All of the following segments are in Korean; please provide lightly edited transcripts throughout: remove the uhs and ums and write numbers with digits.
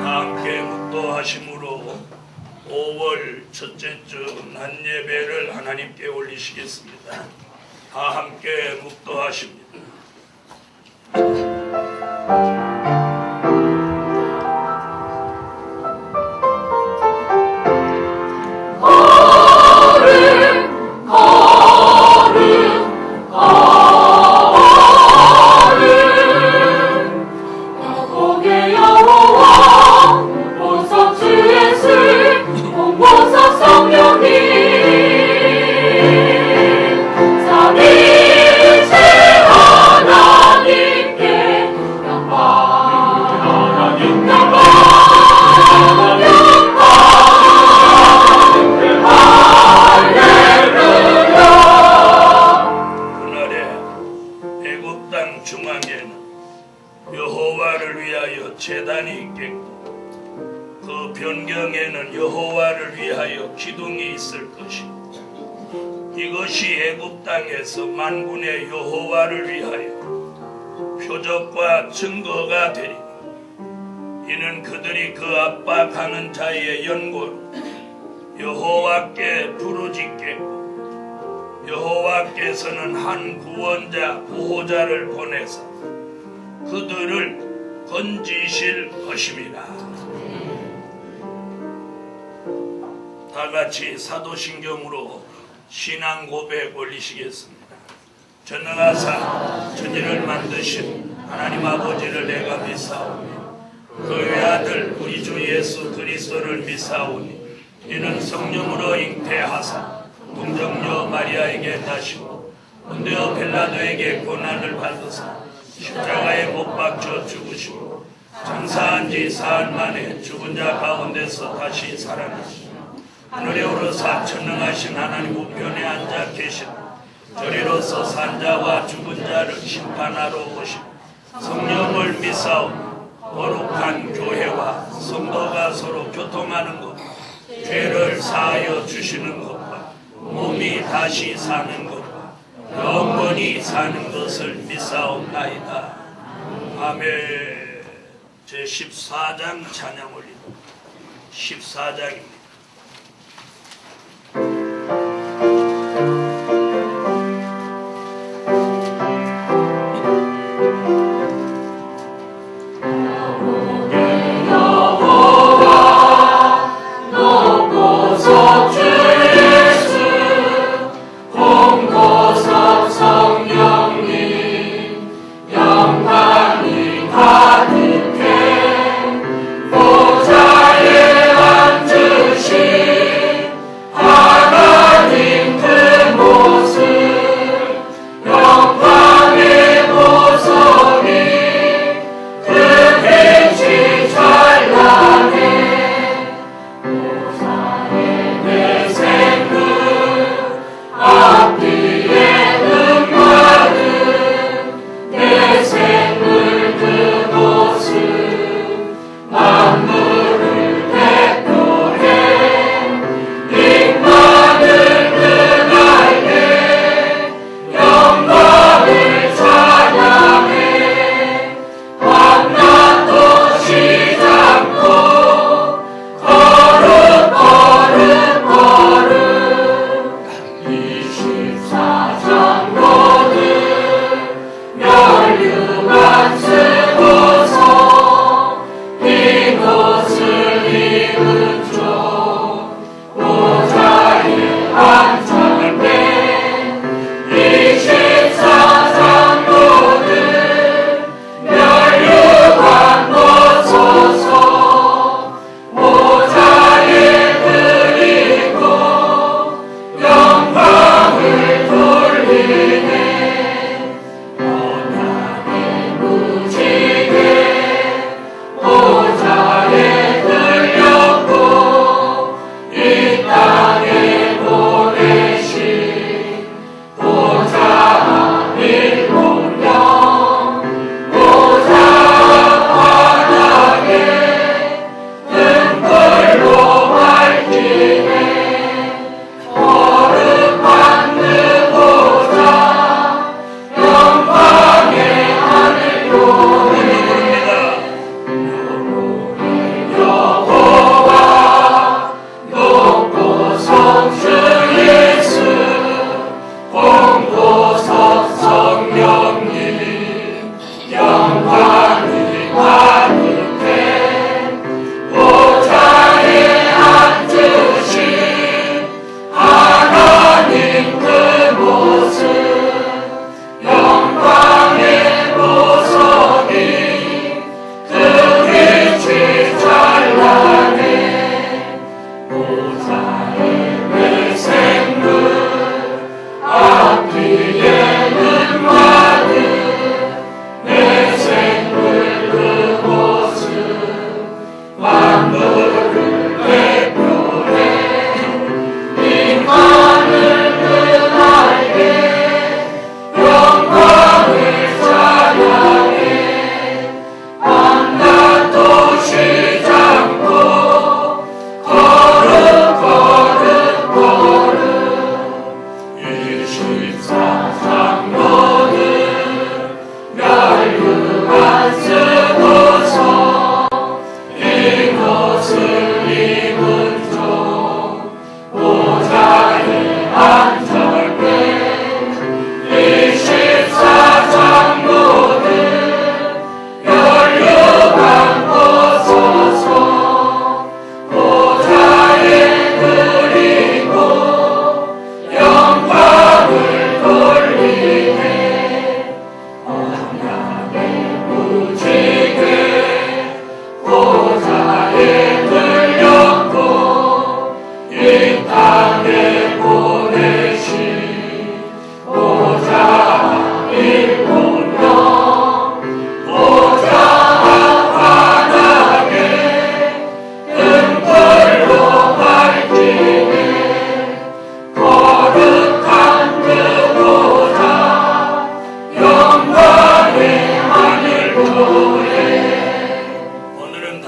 다 함께 묵도하심으로 5월 첫째 주 한 예배를 하나님께 올리시겠습니다. 다 함께 묵도하십니다. 여호와를 위하여 제단이 있겠고 그 변경에는 여호와를 위하여 기둥이 있을 것이고 이것이 애굽 땅에서 만군의 여호와를 위하여 표적과 증거가 되리니 이는 그들이 그 압박하는 자의 연고로 여호와께 부르짖겠고 여호와께서는 한 구원자 보호자를 보내사 그들을 건지실 것입니다. 다같이 사도신경으로 신앙 고백 올리시겠습니다. 전능하사 천지를 만드신 하나님 아버지를 내가 믿사오니 그의 아들 우리 주 예수 그리스도를 믿사오니 이는 성령으로 잉태하사 동정녀 마리아에게 나시고 본디오 빌라도에게 고난을 받으사 십자가에 못 박혀 죽으시고 장사한 지 사흘 만에 죽은 자 가운데서 다시 살아나시고 하늘에 오르사 전능하신 하나님 우편에 앉아 계시고 저리로서 산자와 죽은 자를 심판하러 오시고 성령을 믿사오니 거룩한 교회와 성도가 서로 교통하는 것 죄를 사하여 주시는 것과 몸이 다시 사는 것과 영원히 사는 것을 믿사옵나이다. 아멘. 제14장 찬양 올립니다. 14장입니다. 보좌에 앉으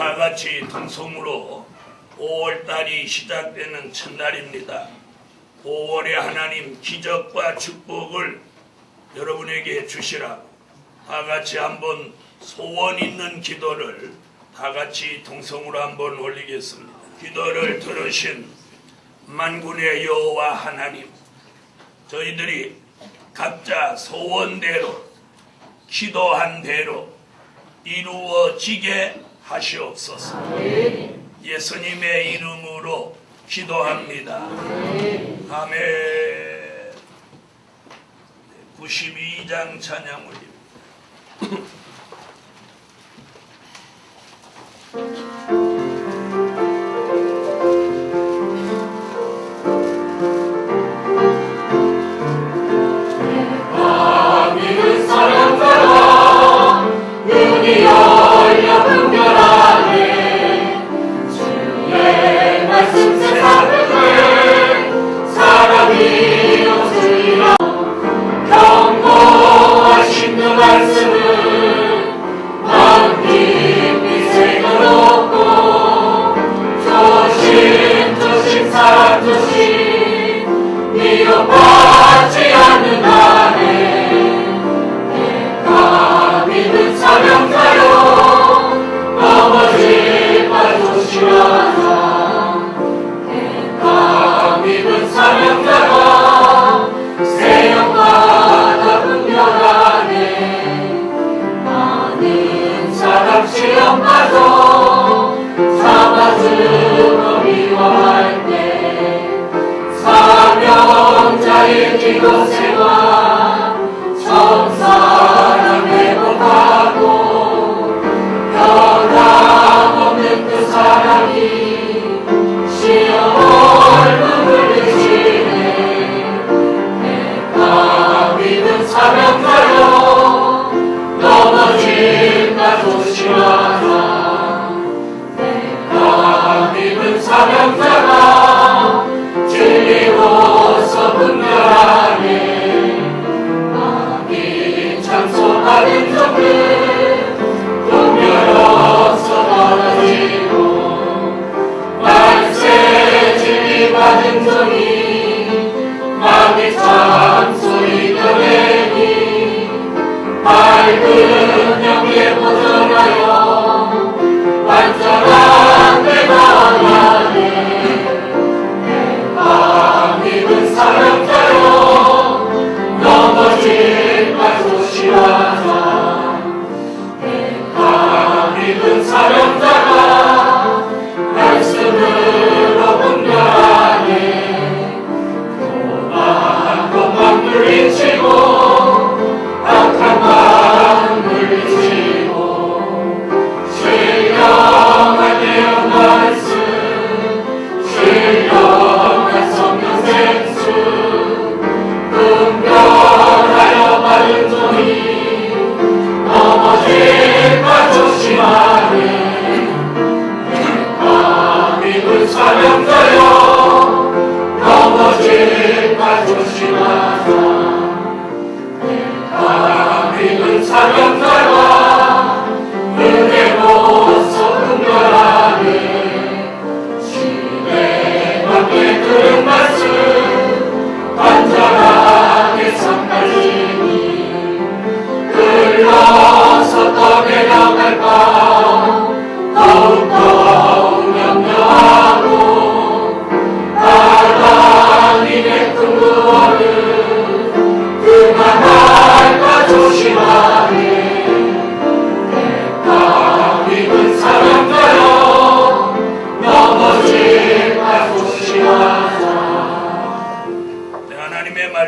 다 같이 통성으로 5월달이 시작되는 첫날입니다. 5월에 하나님 기적과 축복을 여러분에게 주시라고 다 같이 한번 소원 있는 기도를 다 같이 통성으로 한번 올리겠습니다. 기도를 들으신 만군의 여호와 하나님, 저희들이 각자 소원대로 기도한 대로 이루어지게 하시옵소서. 예수님의 이름으로 기도합니다. 아멘. 92장 찬양 올립니다.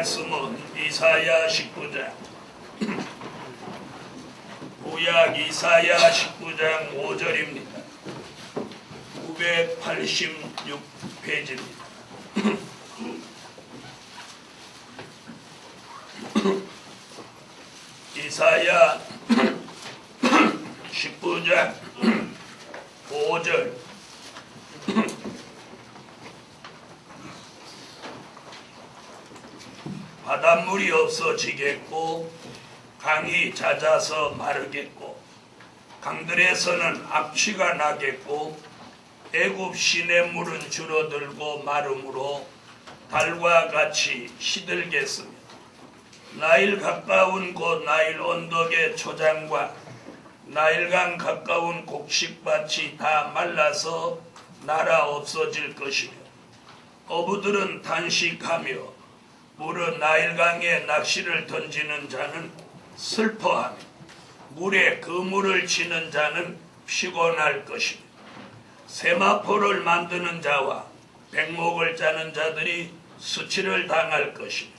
말씀은 이사야 19장 구약 이사야 19장 5절입니다. 986페이지입니다. 이사야 19장 5절 바닷물이 없어지겠고 강이 잦아서 마르겠고 강들에서는 악취가 나겠고 애굽 시냇물은 줄어들고 마름으로 달과 같이 시들겠으며 나일 가까운 곳 나일 언덕의 초장과 나일강 가까운 곡식밭이 다 말라서 날아 없어질 것이며 어부들은 단식하며 물은 나일강에 낚시를 던지는 자는 슬퍼하며 물에 그물을 치는 자는 피곤할 것이며 세마포를 만드는 자와 백목을 짜는 자들이 수치를 당할 것이며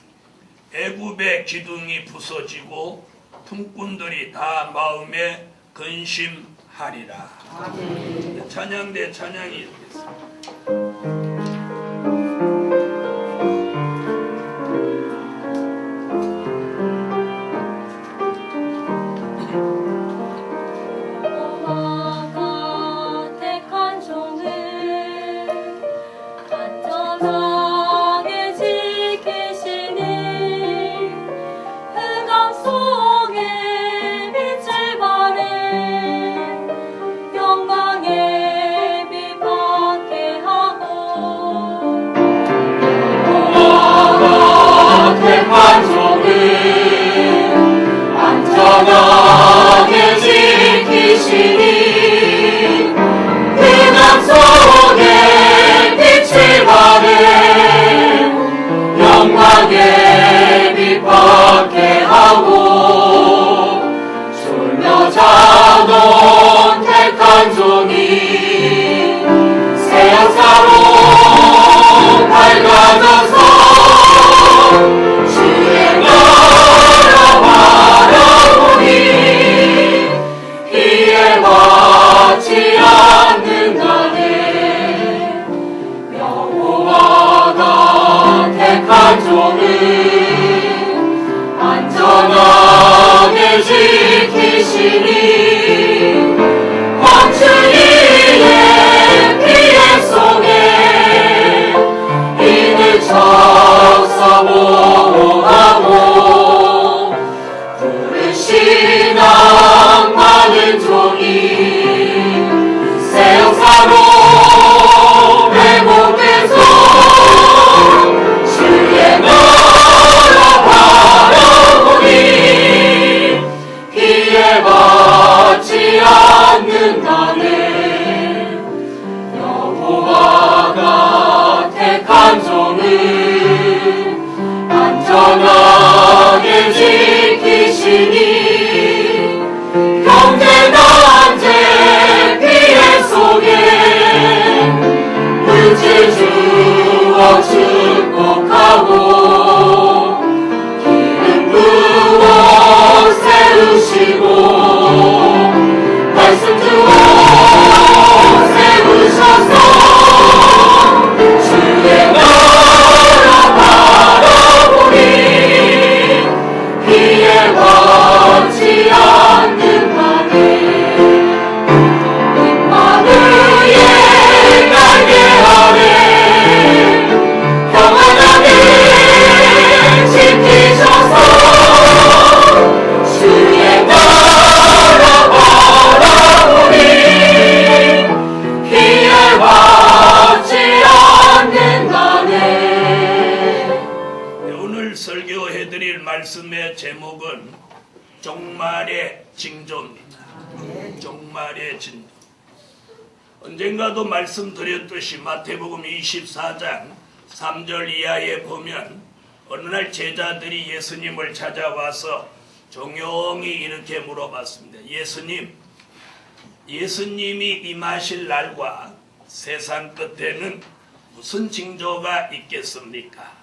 애굽의 기둥이 부서지고 품꾼들이 다 마음에 근심하리라. 아멘. 찬양대 찬양이 있겠습니다. 안전하게 지키시니 흑암 속에 빛을 발해 영광의 빛 받게 하고 졸며 자던 택한 종이 새 역사로 밝아져서 주의 나라 바라보니 피해받지 않는다네. 여호와가 택한 종을 안전하게 지키시니 광주리의 피해 속에 이들 적사 보호하고 부르시나 많은 종이 새 역사로 회복돼서 주의 나라 바라보니 피해받지 않는다네. 여호와가 택한 종을 안전하게 지키시니 경제 난제 피해 속에 물질 주어 축복하고 기름 부어 세우시고 말씀 주어 세우셔서 주의 나라 바라보니 피해받지 않는다네. 임마누엘 날개 아래 평안하게 지키셔서 주의 나라 바라보니 피해받지 않는다네. 오늘 설교해드릴 말씀의 제목은 종말의 징조입니다. 종말의 징조. 언젠가도 말씀드렸듯이 마태복음 24장 3절 이하에 보면 어느 날 제자들이 예수님을 찾아와서 종용이 이렇게 물어봤습니다. 예수님이 임하실 날과 세상 끝에는 무슨 징조가 있겠습니까?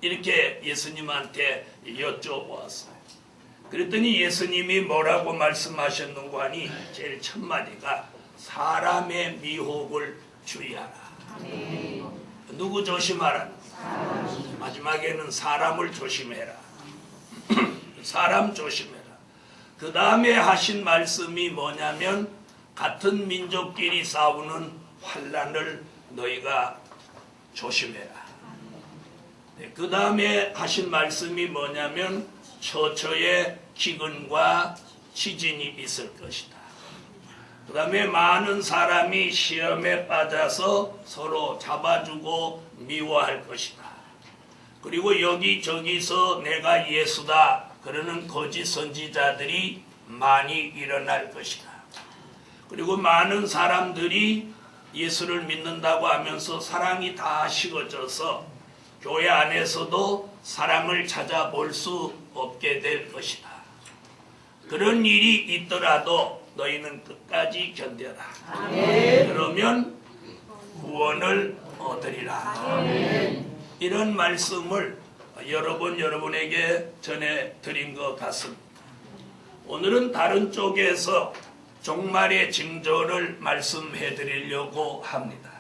이렇게 예수님한테 여쭤보았어요. 그랬더니 예수님이 뭐라고 말씀하셨는고 하니 제일 첫 마디가 사람의 미혹을 주의하라. 누구 조심하라? 마지막에는 사람을 조심해라. 사람 조심해라. 그 다음에 하신 말씀이 뭐냐면 같은 민족끼리 싸우는 환난을 너희가 조심해라. 그 다음에 하신 말씀이 뭐냐면 처처에 기근과 지진이 있을 것이다. 그 다음에 많은 사람이 시험에 빠져서 서로 잡아주고 미워할 것이다. 그리고 여기저기서 내가 예수다 그러는 거짓 선지자들이 많이 일어날 것이다. 그리고 많은 사람들이 예수를 믿는다고 하면서 사랑이 다 식어져서 교회 안에서도 사랑을 찾아볼 수 없게 될 것이다. 그런 일이 있더라도 너희는 끝까지 견뎌라. 아멘. 그러면 구원을 얻으리라. 아멘. 이런 말씀을 여러 번 여러분에게 전해드린 것 같습니다. 오늘은 다른 쪽에서 종말의 징조를 말씀해 드리려고 합니다.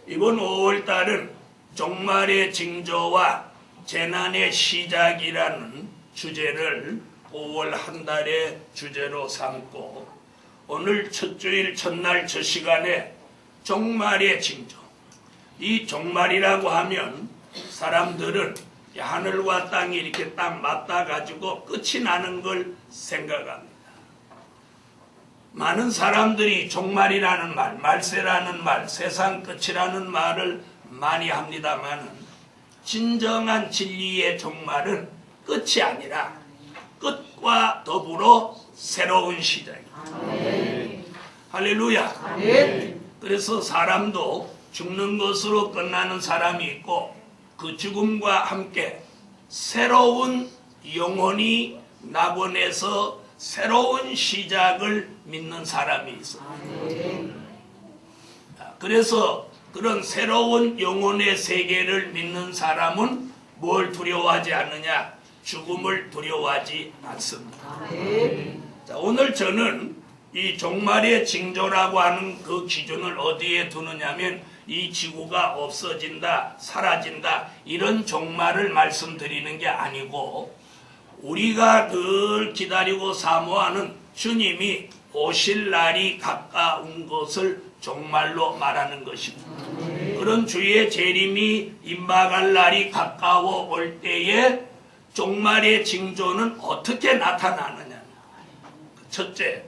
이번 5월달은 종말의 징조와 재난의 시작이라는 주제를 5월 한 달의 주제로 삼고 오늘 첫 주일 첫날 첫 시간에 종말의 징조, 이 종말이라고 하면 사람들은 하늘과 땅이 이렇게 딱 맞닿아 가지고 끝이 나는 걸 생각합니다. 많은 사람들이 종말이라는 말, 말세라는 말, 세상 끝이라는 말을 많이 합니다만 진정한 진리의 종말은 끝이 아니라 끝과 더불어 새로운 시작입니다. 할렐루야. 그래서 사람도 죽는 것으로 끝나는 사람이 있고 그 죽음과 함께 새로운 영혼이 낙원에서 새로운 시작을 믿는 사람이 있습니다. 그래서 그런 새로운 영혼의 세계를 믿는 사람은 뭘 두려워하지 않느냐? 죽음을 두려워하지 않습니다. 자, 오늘 저는 이 종말의 징조라고 하는 그 기준을 어디에 두느냐면 이 지구가 없어진다, 사라진다 이런 종말을 말씀드리는 게 아니고 우리가 늘 기다리고 사모하는 주님이 오실 날이 가까운 것을 종말로 말하는 것입니다. 그런 주의 재림이 임박할 날이 가까워 올 때에 종말의 징조는 어떻게 나타나느냐. 첫째,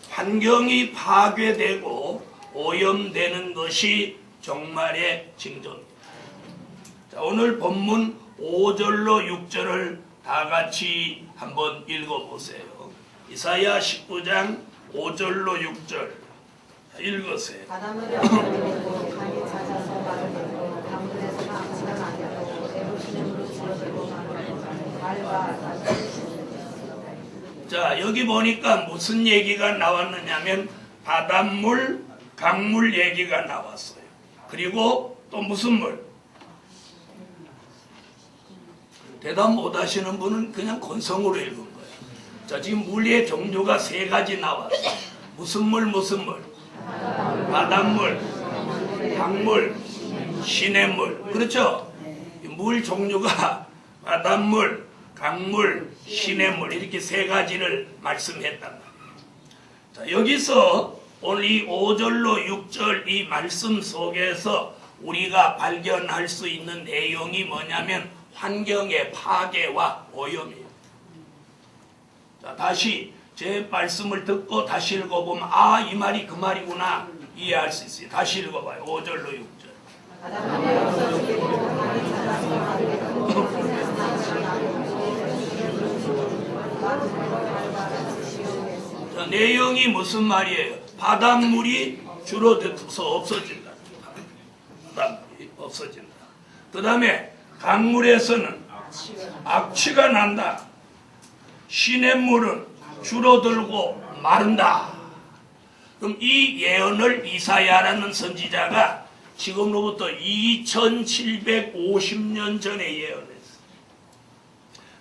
환경이 파괴되고 오염되는 것이 종말의 징조입니다. 자, 오늘 본문 5절로 6절을 다 같이 한번 읽어보세요. 이사야 19장 5절로 6절 읽으세요. 바닷물이 없어지고 강이 잦아서 마르고 강물에서 아무나 안 되고 애로시는 줄어들고 말과 자, 여기 보니까 무슨 얘기가 나왔느냐면 바닷물, 강물 얘기가 나왔어요. 그리고 또 무슨 물? 대답 못 하시는 분은 그냥 건성으로 읽은 거예요. 자, 지금 물의 종류가 3가지 나왔어요. 무슨 물, 무슨 물? 바닷물, 강물, 시냇물. 그렇죠? 물 종류가 바닷물, 강물, 시냇물 이렇게 3가지를 말씀했단 말이에요. 자, 여기서 오늘 이 5절로 6절 이 말씀 속에서 우리가 발견할 수 있는 내용이 뭐냐면 환경의 파괴와 오염이에요. 자, 다시 제 말씀을 듣고 다시 읽어보면 아, 이 말이 그 말이구나 이해할 수 있어요. 다시 읽어봐요. 5절로 6절. 바닷물이 없어지고 강이 잦아서 마르고 자, 내용이 무슨 말이에요? 바닷물이 줄어들어서 없어진다. 바닷물이 없어진다. 그 다음에 강물에서는 악취가 난다. 시냇물은 줄어들고 마른다. 그럼 이 예언을 이사야라는 선지자가 지금로부터 2750년 전에 예언했어요.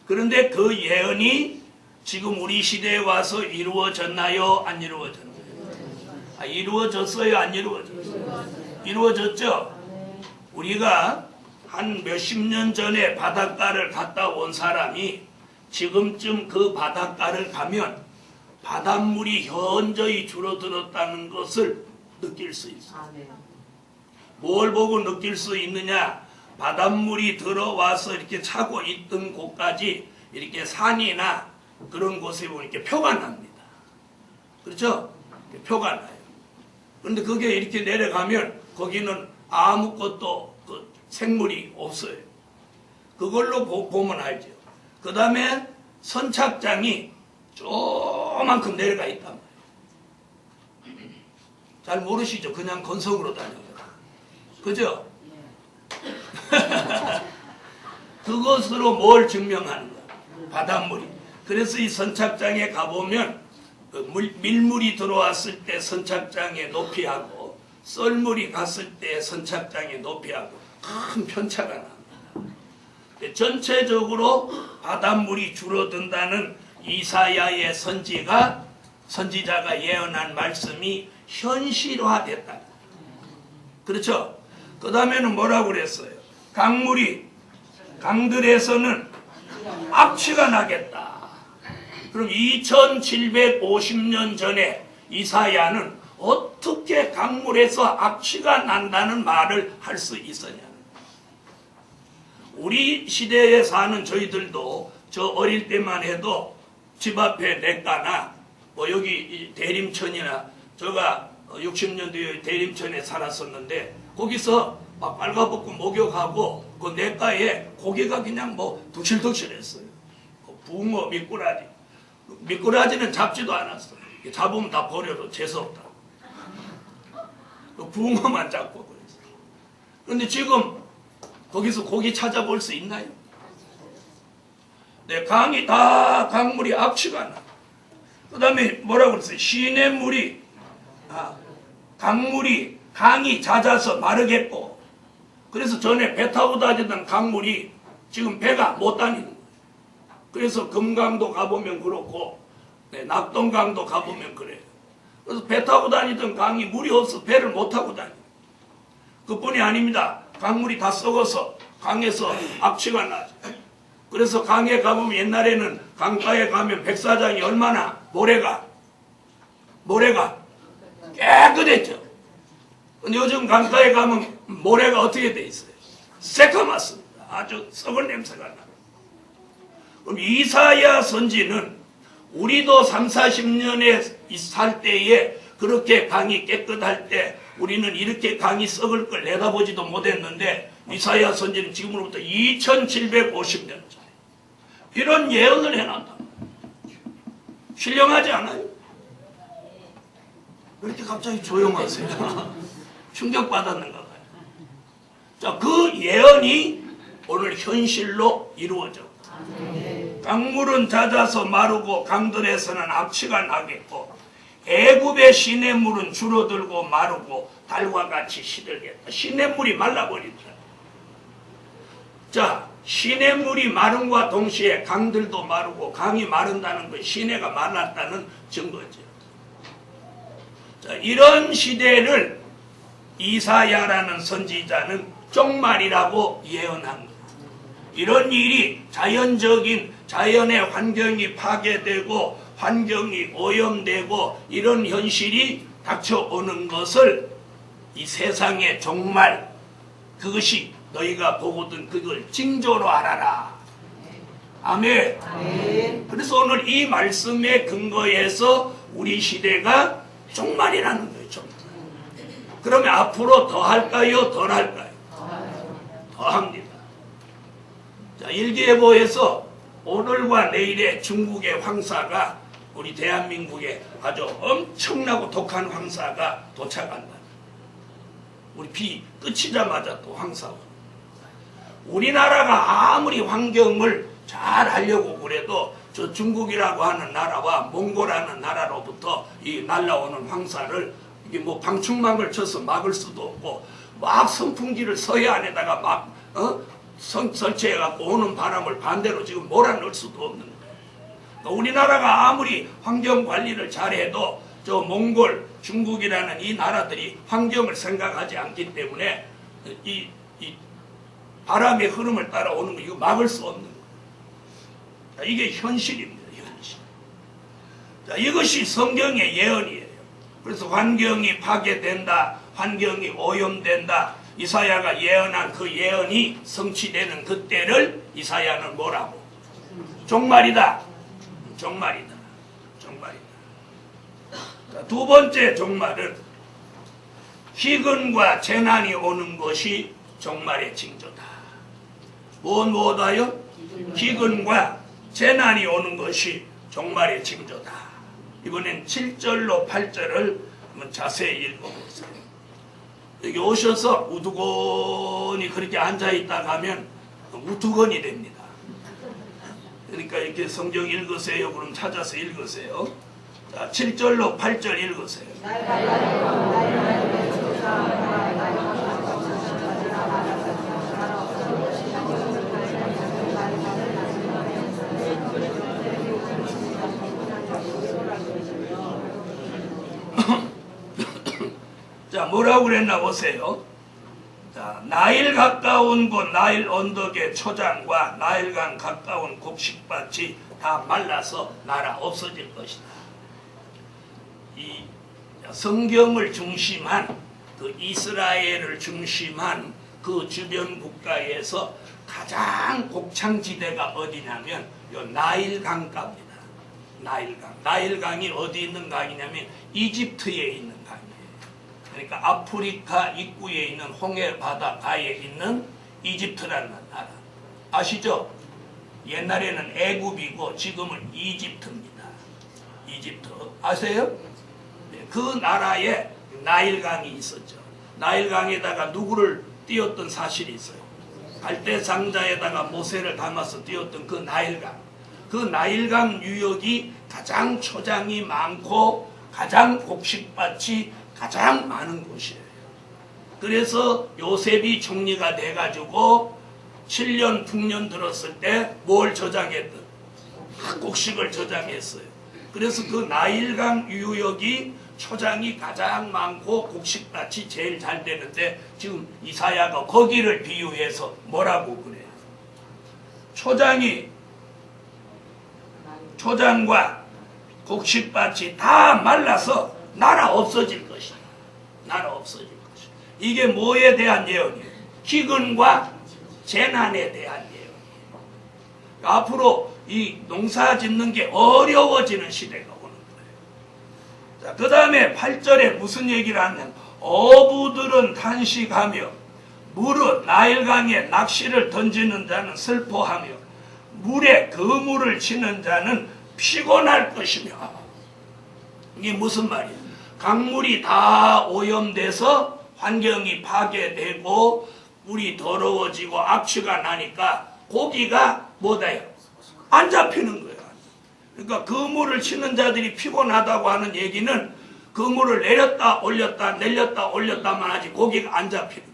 그런데 그 예언이 지금 우리 시대에 와서 이루어졌나요? 안 이루어졌나요? 아, 이루어졌어요? 안 이루어졌어요? 이루어졌죠? 우리가 한 몇십 년 전에 바닷가를 갔다 온 사람이 지금쯤 그 바닷가를 가면 바닷물이 현저히 줄어들었다는 것을 느낄 수 있어요. 뭘 보고 느낄 수 있느냐? 바닷물이 들어와서 이렇게 차고 있던 곳까지 이렇게 산이나 그런 곳에 보면 이렇게 표가 납니다. 그렇죠? 표가 나요. 그런데 그게 이렇게 내려가면 거기는 아무것도 그 생물이 없어요. 그걸로 보면 알죠. 그 다음에 선착장이 조만큼 내려가 있단 말이에요. 잘 모르시죠? 그냥 건성으로 다녀요. 그죠? 그것으로 뭘 증명하는 거야? 바닷물이. 그래서 이 선착장에 가보면 밀물이 들어왔을 때 선착장의 높이하고 썰물이 갔을 때 선착장의 높이하고 큰 편차가 납니다. 전체적으로 바닷물이 줄어든다는 이사야의 선지자가 예언한 말씀이 현실화됐다. 그렇죠? 그 다음에는 뭐라고 그랬어요? 강들에서는 악취가 나겠다. 그럼 2750년 전에 이사야는 어떻게 강물에서 악취가 난다는 말을 할 수 있었냐? 우리 시대에 사는 저희들도 저 어릴 때만 해도 집 앞에 냇가나 뭐 여기 대림천이나 제가 60년도에 대림천에 살았었는데 거기서 막 빨가벗고 목욕하고 그 냇가에 고기가 그냥 뭐 득실득실했어요. 붕어, 미꾸라지는 잡지도 않았어요. 잡으면 다 버려도 재수없다. 붕어만 잡고 그랬어요. 그런데 지금 거기서 고기 찾아볼 수 있나요? 네, 강물이 악취가 나. 그 다음에 뭐라고 그랬어요? 시냇물이, 강이 잦아서 마르겠고, 그래서 전에 배 타고 다니던 강물이 지금 배가 못 다니는 거예요. 그래서 금강도 가보면 그렇고, 네, 낙동강도 가보면 그래요. 그래서 배 타고 다니던 강이 물이 없어 배를 못 타고 다녀요. 그뿐이 아닙니다. 강물이 다 썩어서 강에서 악취가 나죠. 그래서 강에 가보면 옛날에는 강가에 가면 백사장이 얼마나 모래가 깨끗했죠. 근데 요즘 강가에 가면 모래가 어떻게 돼 있어요? 새까맣습니다. 아주 썩은 냄새가 나요. 그럼 이사야 선지는 우리도 30-40년에 살 때에 그렇게 강이 깨끗할 때 우리는 이렇게 강이 썩을 걸 내다보지도 못했는데 이사야 선지는 지금으로부터 2750년 전에 이런 예언을 해놨다. 신령하지 않아요? 왜 이렇게 갑자기 조용하세요? 충격받았는가 봐요. 자, 그 예언이 오늘 현실로 이루어져. 강물은 잦아서 마르고 강들에서는 악취가 나겠고 애굽의 시냇물은 줄어들고 마르고 달과 같이 시들겠다. 시냇물이 말라버리더라. 자, 시냇물이 마름과 동시에 강들도 마르고 강이 마른다는 건 시내가 말랐다는 증거죠. 자, 이런 시대를 이사야라는 선지자는 종말이라고 예언한 거예요. 이런 일이 자연의 환경이 파괴되고 환경이 오염되고 이런 현실이 닥쳐오는 것을 이 세상의 종말, 그것이 너희가 보거든 그걸 징조로 알아라. 아멘. 그래서 오늘 이 말씀에 근거해서 우리 시대가 종말이라는 거예요. 종말. 그러면 앞으로 더 할까요? 덜 할까요? 더 합니다. 자, 일기예보에서 오늘과 내일의 중국의 황사가 우리 대한민국에 아주 엄청나고 독한 황사가 도착한다. 우리 비 끝이자마자 또 황사가. 우리나라가 아무리 환경을 잘 하려고 그래도 저 중국이라고 하는 나라와 몽골하는 나라로부터 이 날라오는 황사를 이게 뭐 방충망을 쳐서 막을 수도 없고 막 선풍기를 서해안에다가 막 설치해갖고 오는 바람을 반대로 지금 몰아넣을 수도 없는 거예요. 그러니까 우리나라가 아무리 환경 관리를 잘해도 저 몽골, 중국이라는 이 나라들이 환경을 생각하지 않기 때문에 이 바람의 흐름을 따라오는 거 이거 막을 수 없는 거예요. 자, 이게 현실입니다. 현실. 자, 이것이 성경의 예언이에요. 그래서 환경이 파괴된다, 환경이 오염된다. 이사야가 예언한 그 예언이 성취되는 그때를 이사야는 뭐라고? 종말이다. 종말이다. 종말이다. 자, 두 번째 종말은 기근과 재난이 오는 것이 종말의 징조다. 무엇하여? 기근과 재난이 오는 것이 종말의 징조다. 이번엔 7절로 8절을 한번 자세히 읽어보세요. 여기 오셔서 우두건이 그렇게 앉아있다 가면 우두건이 됩니다. 그러니까 이렇게 성경 읽으세요. 그럼 찾아서 읽으세요. 자, 7절로 8절 읽으세요. 자, 뭐라고 그랬나 보세요. 자, 나일 가까운 곳 나일 언덕의 초장과 나일강 가까운 곡식밭이 다 말라서 나라 없어질 것이다. 이 성경을 중심한 그 이스라엘을 중심한 그 주변 국가에서 가장 곡창지대가 어디냐면 요 나일강가입니다. 나일강. 나일강이 어디 있는 강이냐면 이집트에 있는 강이에요. 그러니까 아프리카 입구에 있는 홍해 바다가에 있는 이집트라는 나라. 아시죠? 옛날에는 애굽이고 지금은 이집트입니다. 이집트. 아세요? 네, 그 나라에 나일강이 있었죠. 나일강에다가 누구를 띄웠던 사실이 있어요. 갈대상자에다가 모세를 담아서 띄웠던 그 나일강. 그 나일강 유역이 가장 초장이 많고 가장 곡식밭이 가장 많은 곳이에요. 그래서 요셉이 총리가 돼가지고 7년 풍년 들었을 때 뭘 저장했든 곡식을 저장했어요. 그래서 그 나일강 유역이 초장이 가장 많고 곡식밭이 제일 잘 되는데 지금 이사야가 거기를 비유해서 뭐라고 그래요? 초장과 곡식밭이 다 말라서 나라 없어질 것이다. 나라 없어질 것이다. 이게 뭐에 대한 예언이에요? 기근과 재난에 대한 예언이에요. 앞으로 이 농사 짓는 게 어려워지는 시대가 오는 거예요. 자, 그 다음에 8절에 무슨 얘기를 하냐면 어부들은 탄식하며 물은 나일강에 낚시를 던지는 자는 슬퍼하며 물에 그물을 치는 자는 피곤할 것이며. 이게 무슨 말이에요? 강물이 다 오염돼서 환경이 파괴되고 물이 더러워지고 악취가 나니까 고기가 뭐다요? 안 잡히는 거예요. 그러니까 그물을 치는 자들이 피곤하다고 하는 얘기는 그물을 내렸다 올렸다 내렸다 올렸다만 하지 고기가 안 잡히는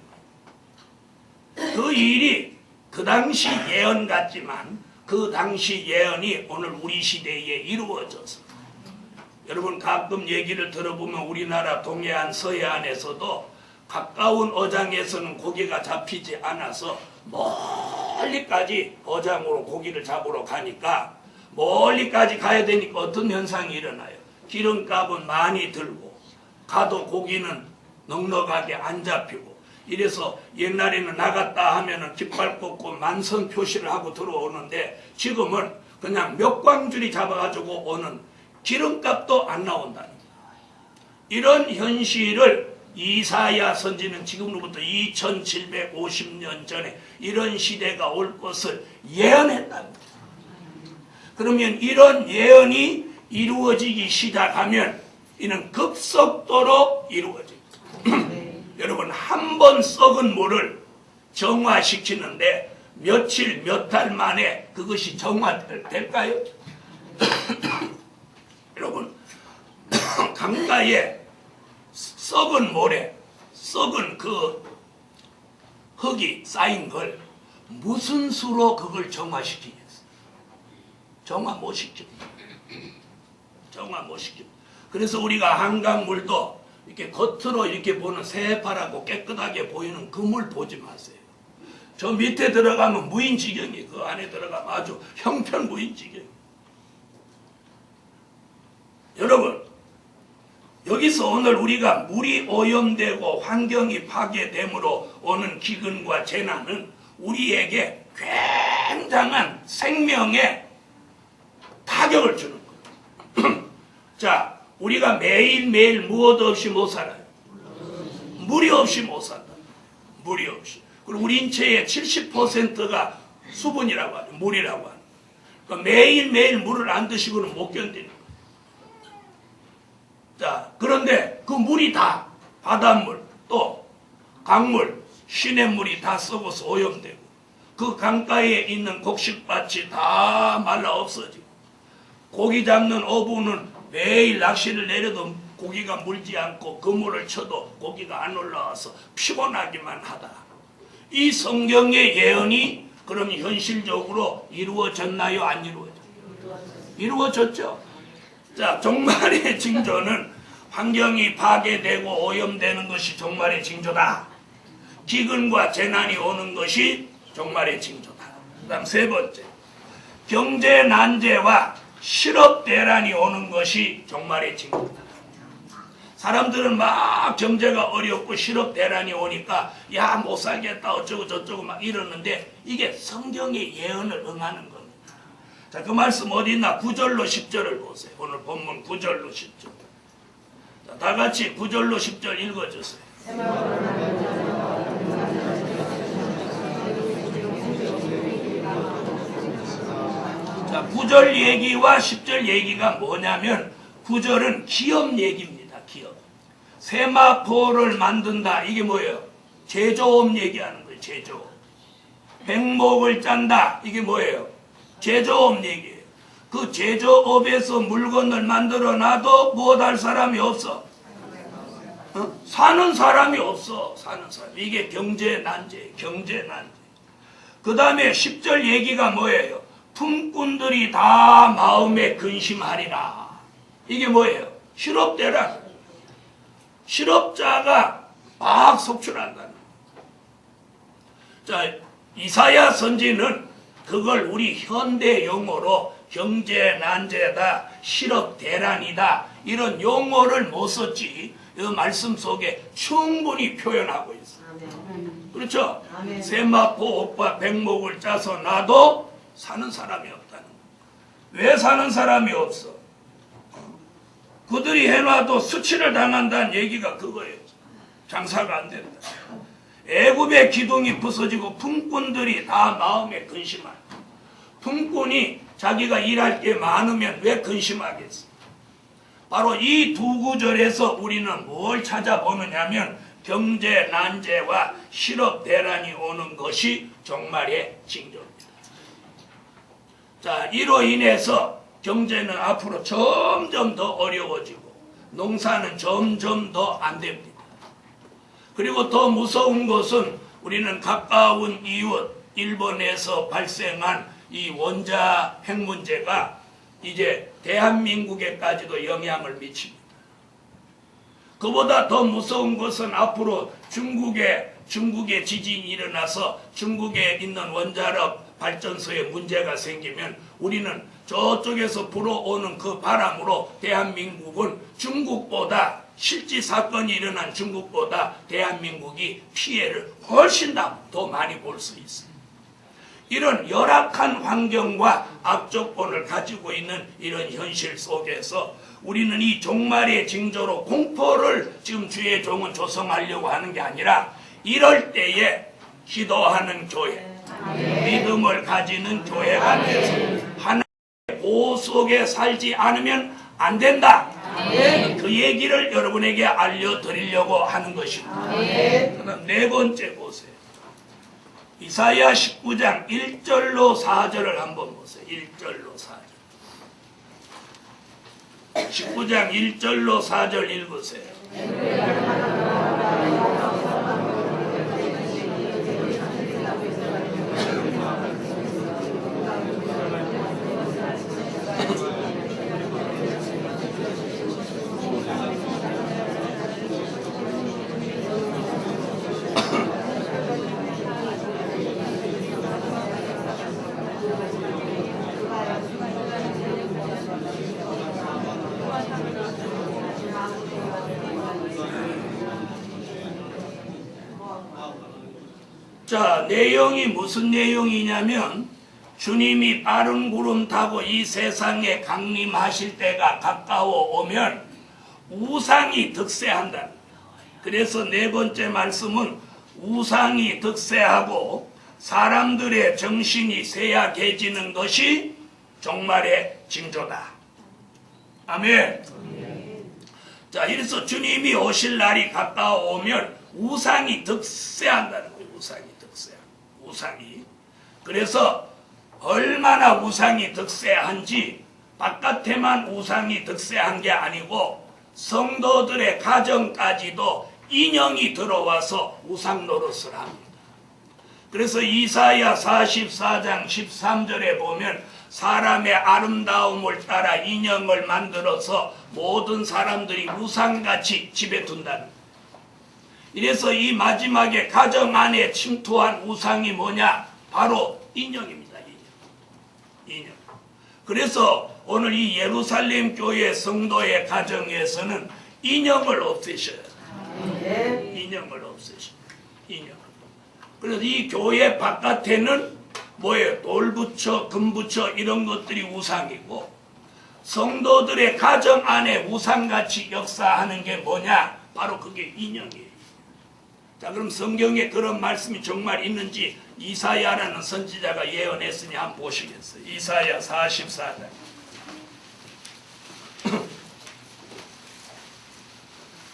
거예요. 그 일이 그 당시 예언 같지만 그 당시 예언이 오늘 우리 시대에 이루어져서 여러분 가끔 얘기를 들어보면 우리나라 동해안 서해안에서도 가까운 어장에서는 고기가 잡히지 않아서 멀리까지 어장으로 고기를 잡으러 가니까 멀리까지 가야 되니까 어떤 현상이 일어나요? 기름값은 많이 들고 가도 고기는 넉넉하게 안 잡히고 이래서 옛날에는 나갔다 하면은 깃발 꽂고 만선 표시를 하고 들어오는데 지금은 그냥 몇 광줄이 잡아가지고 오는 기름값도 안 나온다는 거예요. 이런 현실을 이사야 선지는 지금으로부터 2750년 전에 이런 시대가 올 것을 예언했다는 거예요. 그러면 이런 예언이 이루어지기 시작하면 이는 급속도로 이루어집니다. 여러분 한 번 썩은 물을 정화시키는데 며칠 몇 달 만에 그것이 정화될까요? 여러분 강가에 썩은 모래 썩은 그 흙이 쌓인 걸 무슨 수로 그걸 정화시키겠어요? 정화 못 시킵니다. 정화 못 시킵니다. 그래서 우리가 한강물도 이렇게 겉으로 이렇게 보는 새파랗고 깨끗하게 보이는 그 물 보지 마세요. 저 밑에 들어가면 무인지경이 그 안에 들어가면 아주 형편무인지경. 여러분 여기서 오늘 우리가 물이 오염되고 환경이 파괴됨으로 오는 기근과 재난은 우리에게 굉장한 생명에 타격을 주는 거예요. 자, 우리가 매일매일 무엇 없이 못 살아요? 물이 없이 못 산다. 물이 없이. 그리고 우리 인체의 70%가 수분이라고 하죠. 물이라고 하는. 그러니까 매일매일 물을 안 드시고는 못 견디는 거예요. 자, 그런데 그 물이 다 바닷물, 또 강물, 시냇물이 다 썩어서 오염되고 그 강가에 있는 곡식밭이 다 말라 없어지고 고기 잡는 어부는 매일 낚시를 내려도 고기가 물지 않고 그물을 쳐도 고기가 안 올라와서 피곤하기만 하다. 이 성경의 예언이 그럼 현실적으로 이루어졌나요? 안 이루어졌나요? 이루어졌죠. 자, 종말의 징조는 환경이 파괴되고 오염되는 것이 종말의 징조다. 기근과 재난이 오는 것이 종말의 징조다. 그 다음 세 번째, 경제 난제와 실업 대란이 오는 것이 종말의 징조다. 사람들은 막 경제가 어렵고 실업 대란이 오니까 야 못 살겠다 어쩌고 저쩌고 막 이러는데 이게 성경의 예언을 응하는 겁니다. 자, 그 말씀 어디 있나? 9절로 10절을 보세요. 오늘 본문 9절로 10절. 자, 다 같이 9절로 10절 읽어주세요. 자, 9절 얘기와 10절 얘기가 뭐냐면 9절은 기업 얘기입니다. 기업. 세마포를 만든다. 이게 뭐예요? 제조업 얘기하는 거예요. 제조업. 백목을 짠다. 이게 뭐예요? 제조업 얘기예요. 그 제조업에서 물건을 만들어 놔도 무엇할 사람이 없어. 사는 사람이 없어. 사는 사람. 이게 경제 난제. 경제 난제. 그 다음에 10절 얘기가 뭐예요? 품꾼들이 다 마음에 근심하리라. 이게 뭐예요? 실업대란. 실업자가 막 속출한다는 거예요. 자, 이사야 선지는 그걸 우리 현대 용어로 경제 난제다, 실업 대란이다 이런 용어를 못 썼지 이 말씀 속에 충분히 표현하고 있어요. 그렇죠? 세마포 오빠 백목을 짜서 놔도 사는 사람이 없다는 거예요. 왜 사는 사람이 없어? 그들이 해놔도 수치를 당한다는 얘기가 그거예요. 장사가 안 된다. 애굽의 기둥이 부서지고 품꾼들이 다 마음에 근심할. 품꾼이 자기가 일할 게 많으면 왜 근심하겠어? 바로 이 두 구절에서 우리는 뭘 찾아보느냐면 경제 난제와 실업 대란이 오는 것이 종말의 징조입니다. 자, 이로 인해서 경제는 앞으로 점점 더 어려워지고 농사는 점점 더 안 됩니다. 그리고 더 무서운 것은 우리는 가까운 이웃 일본에서 발생한 이 원자 핵 문제가 이제 대한민국에까지도 영향을 미칩니다. 그보다 더 무서운 것은 앞으로 중국에 지진이 일어나서 중국에 있는 원자력 발전소에 문제가 생기면 우리는 저쪽에서 불어오는 그 바람으로 대한민국은 중국보다 실제 사건이 일어난 중국보다 대한민국이 피해를 훨씬 더 많이 볼 수 있습니다. 이런 열악한 환경과 악조건을 가지고 있는 이런 현실 속에서 우리는 이 종말의 징조로 공포를 지금 주의 종은 조성하려고 하는 게 아니라 이럴 때에 기도하는 교회, 믿음을 가지는 교회가 돼서 하나님의 보호 속에 살지 않으면 안 된다. 그 얘기를 여러분에게 알려드리려고 하는 것입니다. 그다음 네 번째 보세요. 이사야 19장 1절로 4절을 한번 보세요. 1절로 4절. 19장 1절로 4절 읽으세요. 자, 내용이 무슨 내용이냐면 주님이 빠른 구름 타고 이 세상에 강림하실 때가 가까워 오면 우상이 득세한다는 거예요. 그래서 네 번째 말씀은 우상이 득세하고 사람들의 정신이 쇠약해지는 것이 종말의 징조다. 아멘. 자, 이래서 주님이 오실 날이 가까워오면 우상이 득세한다는 거예요. 우상이. 그래서 얼마나 우상이 득세한지 바깥에만 우상이 득세한 게 아니고 성도들의 가정까지도 인형이 들어와서 우상 노릇을 합니다. 그래서 이사야 44장 13절에 보면 사람의 아름다움을 따라 인형을 만들어서 모든 사람들이 우상같이 집에 둔다는 거예요. 이래서 이 마지막에 가정 안에 침투한 우상이 뭐냐? 바로 인형입니다. 인형. 그래서 오늘 이 예루살렘 교회 성도의 가정에서는 인형을 없애셔야 돼요. 인형을 없애셔야 돼요. 그래서 이 교회 바깥에는 뭐예요? 돌부처, 금부처 이런 것들이 우상이고 성도들의 가정 안에 우상같이 역사하는 게 뭐냐? 바로 그게 인형이에요. 자, 그럼 성경에 그런 말씀이 정말 있는지 이사야라는 선지자가 예언했으니 한번 보시겠어요? 이사야 44장.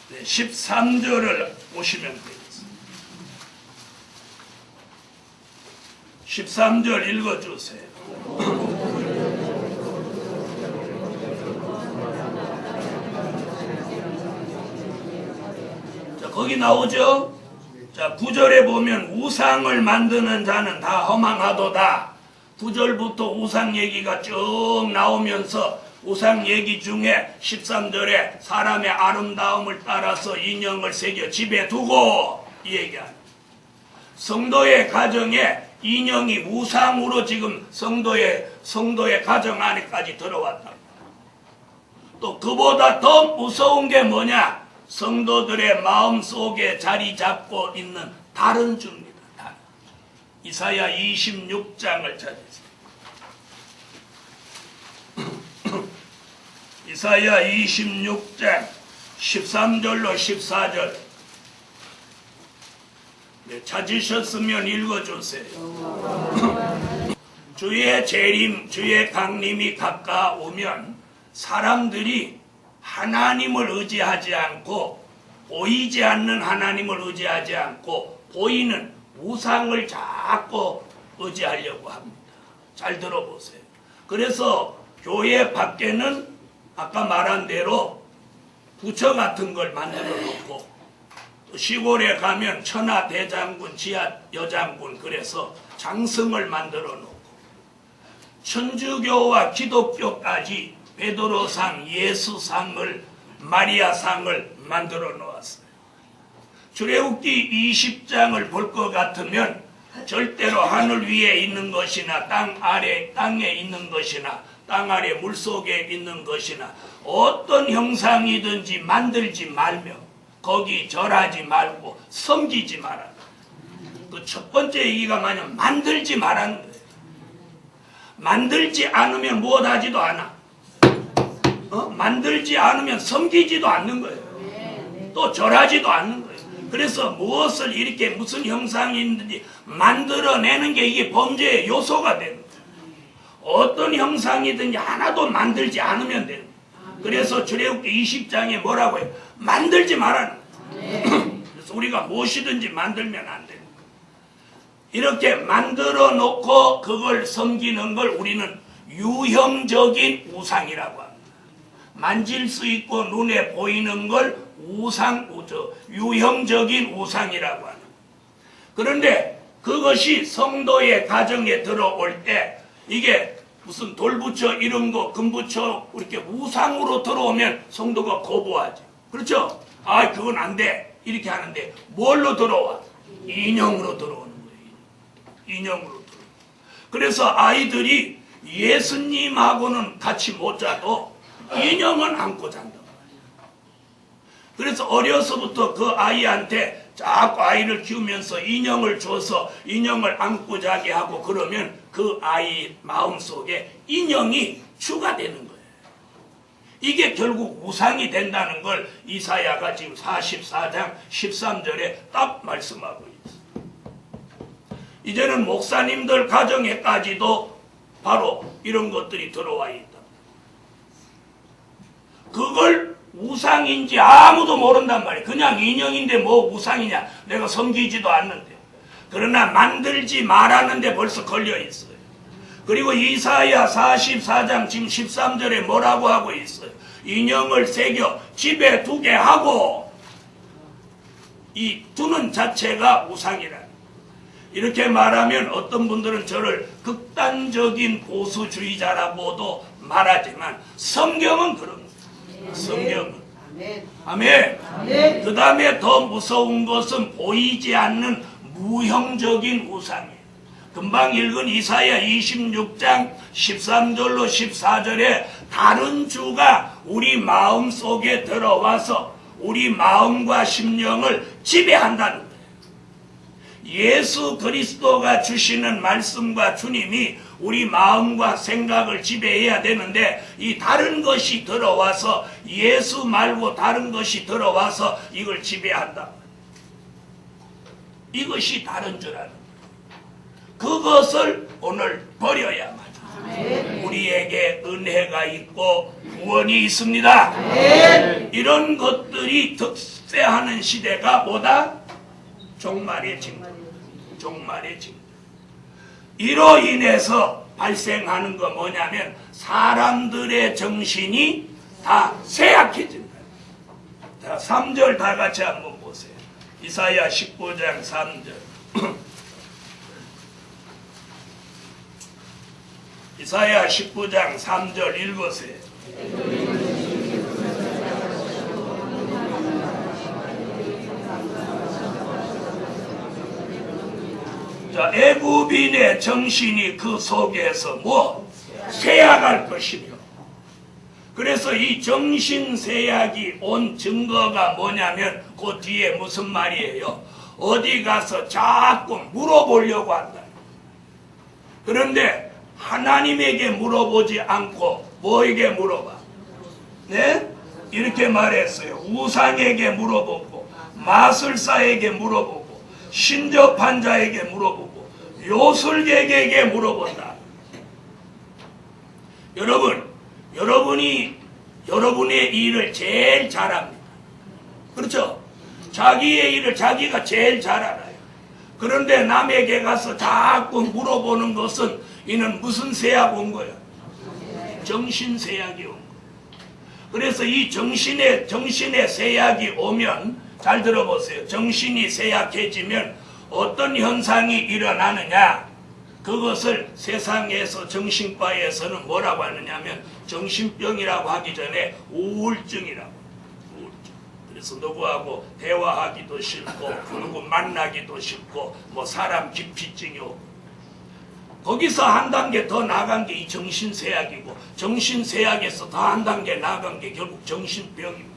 네, 13절을 보시면 되겠습니다. 13절 읽어주세요. 자, 거기 나오죠? 자, 9절에 보면 우상을 만드는 자는 다 허망하도다. 9절부터 우상 얘기가 쭉 나오면서 우상 얘기 중에 13절에 사람의 아름다움을 따라서 인형을 새겨 집에 두고 이 얘기합니다. 성도의 가정에 인형이 우상으로 지금 성도의 가정 안에까지 들어왔다. 또 그보다 더 무서운 게 뭐냐? 성도들의 마음속에 자리 잡고 있는 다른 주입니다. 이사야 26장을 찾으세요. 이사야 26장 13절로 14절. 네, 찾으셨으면 읽어주세요. 주의 재림, 주의 강림이 가까우면 사람들이 하나님을 의지하지 않고 보이지 않는 하나님을 의지하지 않고 보이는 우상을 자꾸 의지하려고 합니다. 잘 들어보세요. 그래서 교회 밖에는 아까 말한 대로 부처 같은 걸 만들어 놓고 시골에 가면 천하 대장군, 지하 여장군 그래서 장승을 만들어 놓고 천주교와 기독교까지 베드로상, 예수상을, 마리아상을 만들어 놓았어요. 출애굽기 20장을 볼 것 같으면 절대로 하늘 위에 있는 것이나 땅에 있는 것이나 땅 아래 물속에 있는 것이나 어떤 형상이든지 만들지 말며 거기 절하지 말고 섬기지 마라. 그 첫 번째 얘기가 뭐냐면 만들지 말라는 거예요. 만들지 않으면 무엇하지도 않아. 만들지 않으면 섬기지도 않는 거예요. 또 절하지도 않는 거예요. 그래서 무엇을 이렇게 무슨 형상이 있는지 만들어내는 게 이게 범죄의 요소가 되는 거예요. 어떤 형상이든지 하나도 만들지 않으면 되는 거예요. 그래서 출애굽기 20장에 뭐라고 해요? 만들지 말라는 거예요. 그래서 우리가 무엇이든지 만들면 안 돼요. 이렇게 만들어 놓고 그걸 섬기는 걸 우리는 유형적인 우상이라고 합니다. 만질 수 있고 눈에 보이는 걸 유형적인 우상이라고 하는. 그런데 그것이 성도의 가정에 들어올 때 이게 무슨 돌부처 이런 거 금부처 이렇게 우상으로 들어오면 성도가 거부하지. 그렇죠? 아, 그건 안 돼. 이렇게 하는데 뭘로 들어와? 인형으로 들어오는 거예요. 인형으로 들어오는. 그래서 아이들이 예수님하고는 같이 못 자도 인형은 안고 잔다. 그래서 어려서부터 그 아이한테 자꾸 아이를 키우면서 인형을 줘서 인형을 안고 자게 하고 그러면 그 아이 마음속에 인형이 주가 되는 거예요. 이게 결국 우상이 된다는 걸 이사야가 지금 44장 13절에 딱 말씀하고 있어요. 이제는 목사님들 가정에까지도 바로 이런 것들이 들어와 있다. 그걸 우상인지 아무도 모른단 말이에요. 그냥 인형인데 뭐 우상이냐. 내가 섬기지도 않는데. 그러나 만들지 말라는데 벌써 걸려 있어요. 그리고 이사야 44장 지금 13절에 뭐라고 하고 있어요. 인형을 새겨 집에 두게 하고, 이 두는 자체가 우상이라. 이렇게 말하면 어떤 분들은 저를 극단적인 보수주의자라고도 말하지만 성경은 그런 거예요. 성경은. 아멘. 그 다음에 더 무서운 것은 보이지 않는 무형적인 우상이에요. 금방 읽은 이사야 26장 13절로 14절에 다른 주가 우리 마음 속에 들어와서 우리 마음과 심령을 지배한다는 거예요. 예수 그리스도가 주시는 말씀과 주님이 우리 마음과 생각을 지배해야 되는데 이 다른 것이 들어와서 예수 말고 다른 것이 들어와서 이걸 지배한다. 이것이 다른 줄 아는 거예요. 그것을 오늘 버려야만 우리에게 은혜가 있고 구원이 있습니다. 이런 것들이 득세하는 시대가 뭐다? 종말의 징조. 종말의 징조. 이로 인해서 발생하는 거 뭐냐면 사람들의 정신이 다 쇠약해진다. 자, 3절 다 같이 한번 보세요. 이사야 19장 3절. 이사야 19장 3절 읽으세요. 자, 애굽인의 정신이 그 속에서 뭐 쇠약할 것이며, 그래서 이 정신 쇠약이 온 증거가 뭐냐면 그 뒤에 무슨 말이에요? 어디 가서 자꾸 물어보려고 한다. 그런데 하나님에게 물어보지 않고 뭐에게 물어봐? 네? 이렇게 말했어요. 우상에게 물어보고, 마술사에게 물어보고, 신접한 자에게 물어보고, 요술객에게 물어본다. 여러분이 여러분의 일을 제일 잘합니다. 그렇죠? 자기의 일을 자기가 제일 잘 알아요. 그런데 남에게 가서 자꾸 물어보는 것은 이는 무슨 세약 온 거야? 정신 세약이 온 거야. 그래서 이 정신의 세약이 오면, 잘 들어보세요. 정신이 쇠약해지면 어떤 현상이 일어나느냐? 그것을 세상에서 정신과에서는 뭐라고 하느냐면 정신병이라고 하기 전에 우울증이라고. 우울증. 그래서 누구하고 대화하기도 싫고 누구 만나기도 싫고 뭐 사람 기피증이 오고, 거기서 한 단계 더 나간 게 이 정신쇠약이고, 정신쇠약에서 더 한 단계 나간 게 결국 정신병입니다.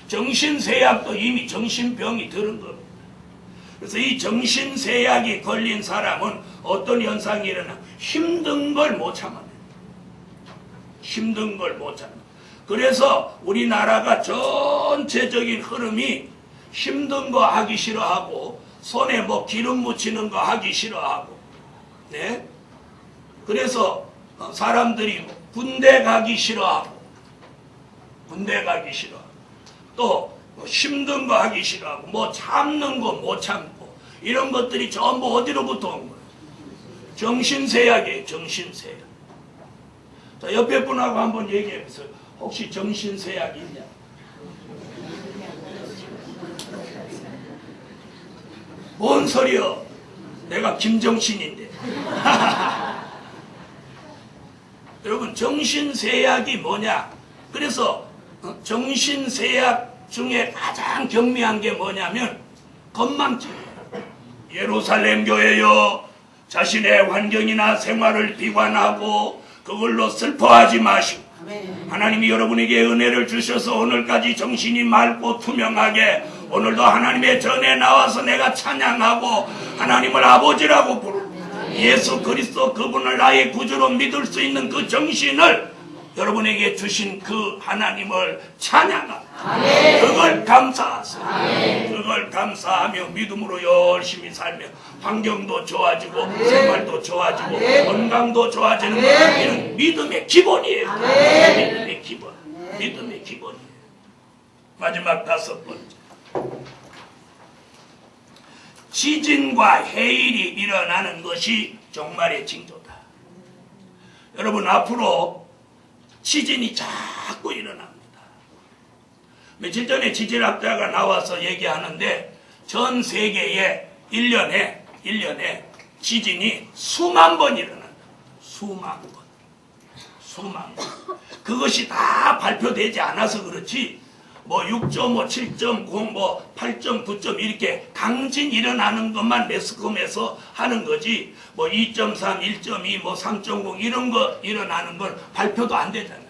정신쇠약도 이미 정신병이 들은 겁니다. 그래서 이 정신쇠약이 걸린 사람은 어떤 현상이 일어나? 힘든 걸 못 참아요. 힘든 걸 못 참아. 그래서 우리나라가 전체적인 흐름이 힘든 거 하기 싫어하고, 손에 뭐 기름 묻히는 거 하기 싫어하고, 네? 그래서 사람들이 군대 가기 싫어하고, 또 힘든 거 하기 싫어하고, 뭐 참는 거 못 참고, 이런 것들이 전부 어디로부터 온 거예요? 정신쇠약이에요. 정신쇠약. 자, 옆에 분하고 한번 얘기해 보세요. 혹시 정신쇠약이 있냐? 뭔 소리여? 내가 김정신인데. 여러분, 정신쇠약이 뭐냐? 그래서 정신쇠약 중에 가장 경미한 게 뭐냐면 건망증이에요. 예루살렘 교회여, 자신의 환경이나 생활을 비관하고 그걸로 슬퍼하지 마시고, 하나님이 여러분에게 은혜를 주셔서 오늘까지 정신이 맑고 투명하게, 오늘도 하나님의 전에 나와서 내가 찬양하고 하나님을 아버지라고 부르고 예수 그리스도 그분을 나의 구주로 믿을 수 있는 그 정신을 여러분에게 주신 그 하나님을 찬양하고 그걸 감사하세요. 그걸 감사하며 믿음으로 열심히 살며 환경도 좋아지고 생활도 좋아지고 건강도 좋아지는 것은 믿음의 기본이에요. 믿음의 기본. 믿음의 기본이에요. 마지막 5번째. 지진과 해일이 일어나는 것이 종말의 징조다. 여러분, 앞으로 지진이 자꾸 일어납니다. 며칠 전에 지질학자가 나와서 얘기하는데 전 세계에 1년에 지진이 수만 번 일어난다. 수만 번. 그것이 다 발표되지 않아서 그렇지 뭐 6.5, 7.0, 뭐 8.9. 이렇게 강진 일어나는 것만 매스컴에서 하는 거지 뭐 2.3, 1.2, 뭐 3.0 이런 거 일어나는 건 발표도 안 되잖아요.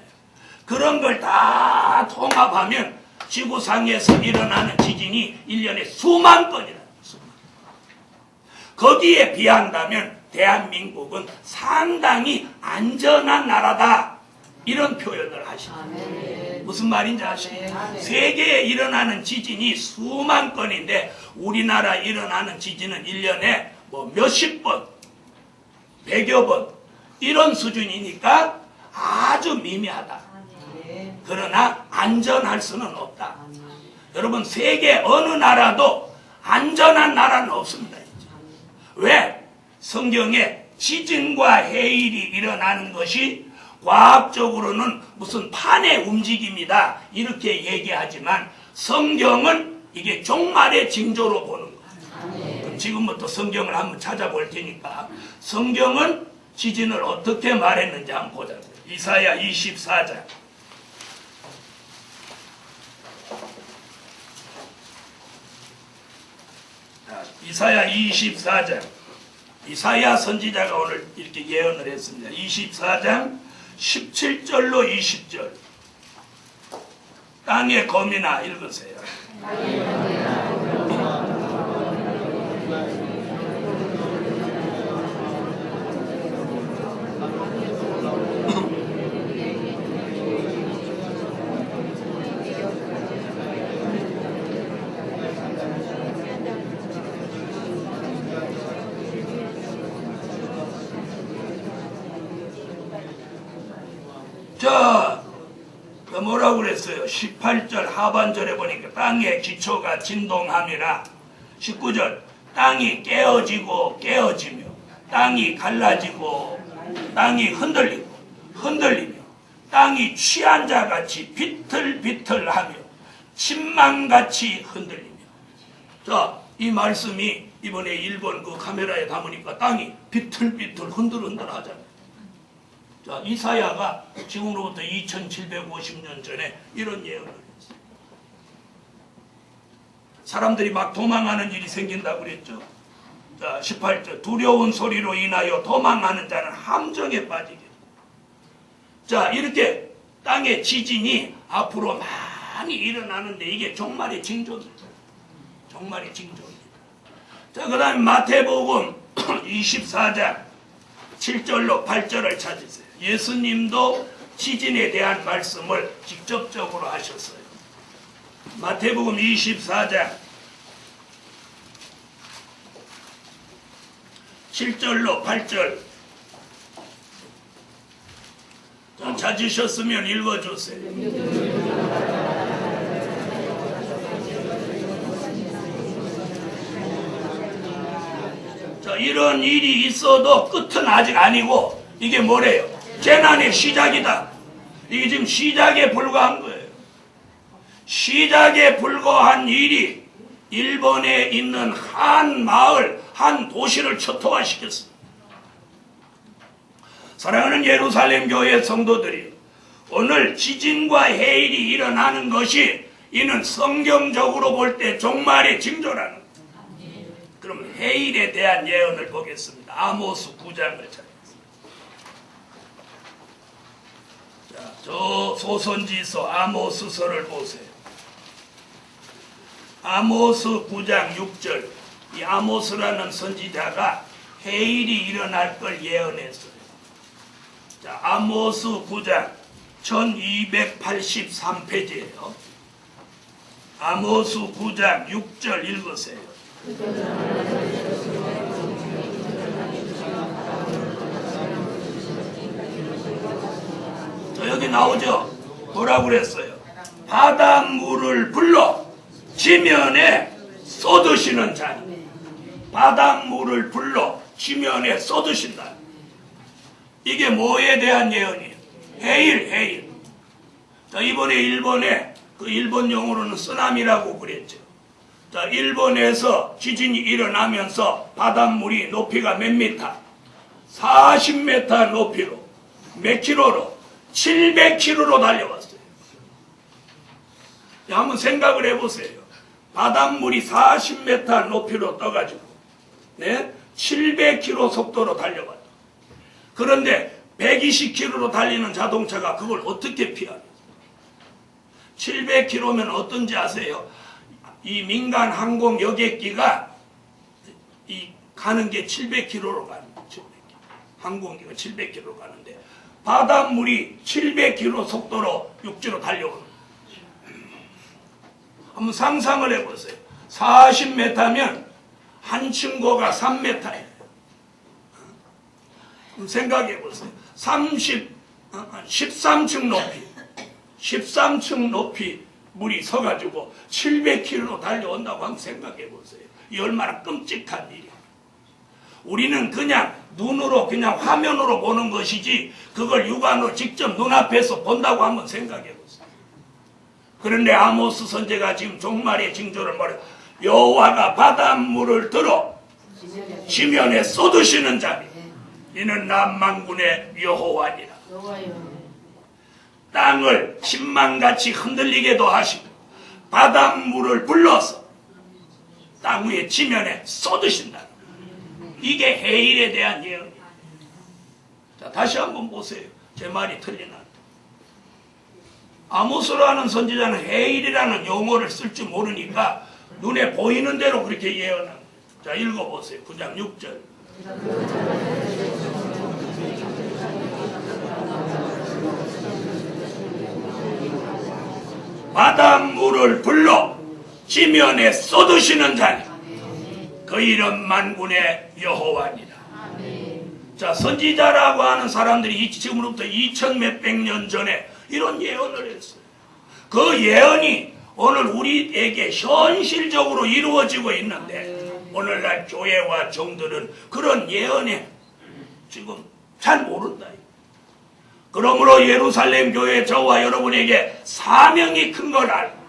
그런 걸 다 통합하면 지구상에서 일어나는 지진이 1년에 수만 건이라는 수만. 거기에 비한다면 대한민국은 상당히 안전한 나라다. 이런 표현을 하십니다. 무슨 말인지 아시죠? 세계에 일어나는 지진이 수만 건인데 우리나라 일어나는 지진은 1년에 뭐 몇십 번, 100여 번 이런 수준이니까 아주 미미하다. 그러나 안전할 수는 없다. 여러분, 세계 어느 나라도 안전한 나라는 없습니다. 왜? 성경에 지진과 해일이 일어나는 것이 과학적으로는 무슨 판의 움직임이다 이렇게 얘기하지만 성경은 이게 종말의 징조로 보는 거예요. 그럼 지금부터 성경을 한번 찾아볼 테니까 성경은 지진을 어떻게 말했는지 한번 보자고요. 이사야 24장. 이사야 24장. 이사야 선지자가 오늘 이렇게 예언을 했습니다. 24장 17절로 20절. 땅의 거미나 읽으세요. 자, 뭐라고 그랬어요? 18절 하반절에 보니까 땅의 기초가 진동함이라. 19절 땅이 깨어지고 깨어지며 땅이 갈라지고 땅이 흔들리며 땅이 취한 자같이 비틀비틀하며 침망같이 흔들리며. 자, 이 말씀이 이번에 일본 그 카메라에 담으니까 땅이 비틀비틀 흔들흔들 하잖아요. 자, 이사야가 지금으로부터 2750년 전에 이런 예언을 했어요. 사람들이 막 도망하는 일이 생긴다고 그랬죠. 자, 18절 두려운 소리로 인하여 도망하는 자는 함정에 빠지게. 자, 이렇게 땅의 지진이 앞으로 많이 일어나는데 이게 종말의 징조입니다. 종말의 징조입니다. 자, 그 다음에 마태복음 24장 7절로 8절을 찾으세요. 예수님도 지진에 대한 말씀을 직접적으로 하셨어요. 마태복음 24장 7절로 8절. 자, 찾으셨으면 읽어주세요. 자, 이런 일이 있어도 끝은 아직 아니고 이게 뭐래요? 재난의 시작이다. 이게 지금 시작에 불과한 거예요. 시작에 불과한 일이 일본에 있는 한 마을, 한 도시를 초토화시켰습니다. 사랑하는 예루살렘 교회 성도들이 오늘 지진과 해일이 일어나는 것이 이는 성경적으로 볼 때 종말의 징조라는 거예요. 그럼 해일에 대한 예언을 보겠습니다. 아모스 9장을 찾겠습니다. 자, 저 소선지서 아모스서를 보세요. 아모스 9장 6절. 이 아모스라는 선지자가 해일이 일어날 걸 예언했어요. 자, 아모스 9장 1283페이지예요. 아모스 9장 6절 읽으세요. 저 여기 나오죠? 뭐라고 그랬어요? 바닷물을 불러 지면에 쏟으시는 자니. 바닷물을 불러 지면에 쏟으신다. 이게 뭐에 대한 예언이에요? 해일. 자, 이번에 일본에 그 일본 용어로는 쓰나미라고 그랬죠. 자, 일본에서 지진이 일어나면서 바닷물이 높이가 몇 미터? 40m 높이로 몇 킬로로? 700km로 달려왔어요. 자, 한번 생각을 해보세요. 바닷물이 40m 높이로 떠가지고 700km 속도로 달려왔다. 그런데 120km로 달리는 자동차가 그걸 어떻게 피하냐? 700km면 어떤지 아세요? 이 민간 항공 여객기가 가는 게 700km로 가는 거죠. 항공기가 700km로 가는데 바닷물이 700km 속도로 육지로 달려오는 거예요. 한번 상상을 해보세요. 40m면 한 층고가 3m예요. 생각해보세요. 13층 높이 13층 높이 물이 서가지고 700km로 달려온다고 한번 생각해보세요. 이 얼마나 끔찍한 일이야. 우리는 그냥 눈으로 그냥 화면으로 보는 것이지 그걸 육안으로 직접 눈앞에서 본다고 한번 생각해보세요. 그런데 아모스 선지자가 지금 종말의 징조를 말해. 여호와가 바닷물을 들어 지면에 쏟으시는 자니 이는 남만군의 여호와니라. 땅을 신망같이 흔들리게도 하시고 바닷물을 불러서 땅 위에 지면에 쏟으신다. 이게 해일에 대한 예언이에요. 자, 다시 한번 보세요. 제 말이 틀리나? 아모스라는 선지자는 해일이라는 용어를 쓸 줄 모르니까 눈에 보이는 대로 그렇게 예언합니다. 자, 읽어보세요. 9장 6절. 바닷물을 불러 지면에 쏟으시는 자니 그 이름 만군의 여호와니라. 자, 선지자라고 하는 사람들이 지금으로부터 2000 몇백 년 전에 이런 예언을 했어요. 그 예언이 오늘 우리에게 현실적으로 이루어지고 있는데 오늘날 교회와 종들은 그런 예언에 지금 잘 모른다. 그러므로 예루살렘 교회 저와 여러분에게 사명이 큰 걸 알고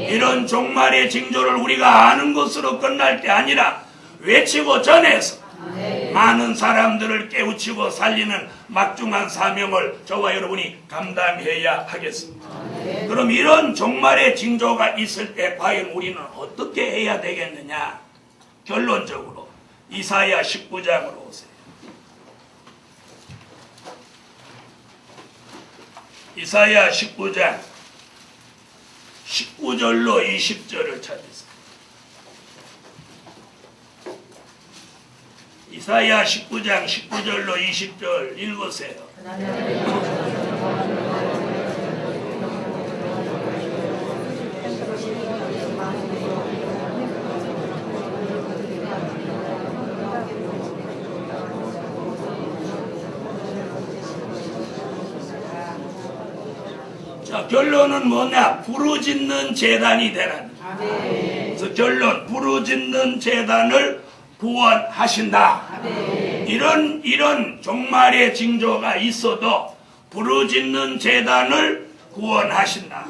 이런 종말의 징조를 우리가 아는 것으로 끝날 게 아니라 외치고 전해서 많은 사람들을 깨우치고 살리는 막중한 사명을 저와 여러분이 감당해야 하겠습니다. 그럼 이런 종말의 징조가 있을 때 과연 우리는 어떻게 해야 되겠느냐? 결론적으로 이사야 19장으로 오세요. 이사야 19장 19절로 20절을 찾으세요. 이사야 19장 19절로 20절 읽으세요. 자, 결론은 뭐냐? 부르짖는 제단이 되라는. 그래서 결론, 부르짖는 제단을 구원하신다. 이런 종말의 징조가 있어도 부르짖는 제단을 구원하신다.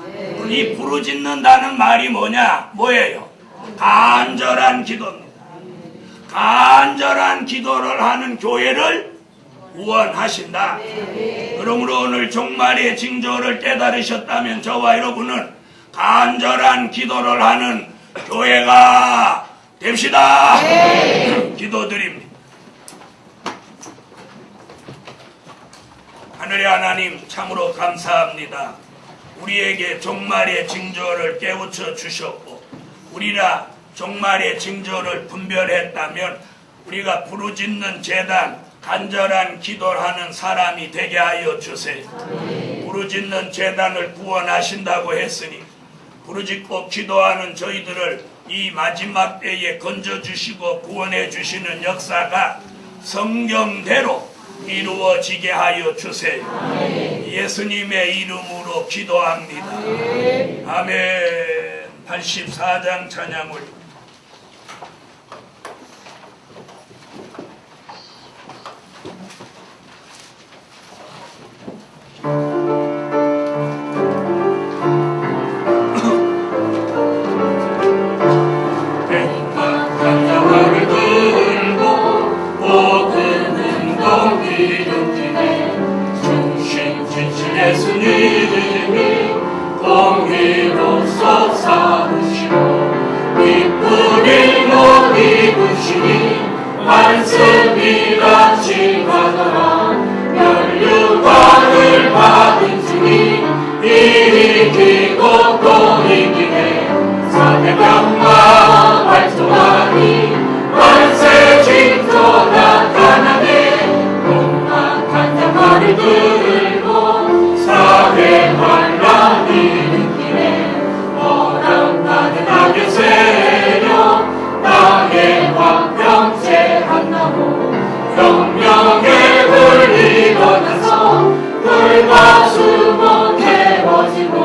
이 부르짖는다는 말이 뭐예요? 간절한 기도입니다. 간절한 기도를 하는 교회를 구원하신다. 그러므로 오늘 종말의 징조를 깨달으셨다면 저와 여러분은 간절한 기도를 하는 교회가 됩시다. 기도드립니다. 하늘의 하나님, 참으로 감사합니다. 우리에게 종말의 징조를 깨우쳐 주셨고 우리가 종말의 징조를 분별했다면 우리가 부르짖는 제단, 간절한 기도를 하는 사람이 되게 하여 주세요. 부르짖는 제단을 구원하신다고 했으니 부르짖고 기도하는 저희들을 이 마지막 때에 건져주시고 구원해 주시는 역사가 성경대로 이루어지게 하여 주세요. 예수님의 이름으로 기도합니다. 아멘. 84장 찬양을 장자발을 들고 모든 운동 일으키네 중심 지신 예수님이 공의로서 사으시고 기쁜 일못 입으시니 말씀이라 칭하더라 면류관을 받은 주님 일으키고 또 이기네 사대명마 활동하니 만세 징조 나타나네 공막한 장마를 들고 사대 환란 일으키네 허락받은 악의 세력 땅에 화평제 한나무 혁명의 불 일어나서 불과 수못 태워지고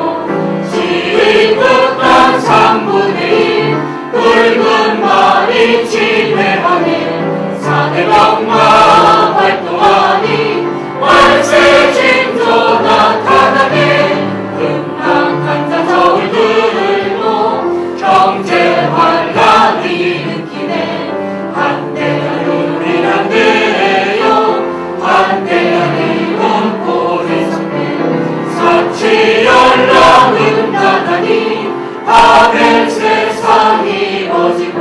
시의 끝난 3분의 1 붉은 말이 침해하네 사대명마 활동하니 말세 징조 나타나네 음악한 자 저울 들고 경제 환란 일으키네 한대하는 우린 한대요 한대하는 원골이 섰네 사치 연락은 나다니 하늘 세상이 이루어지고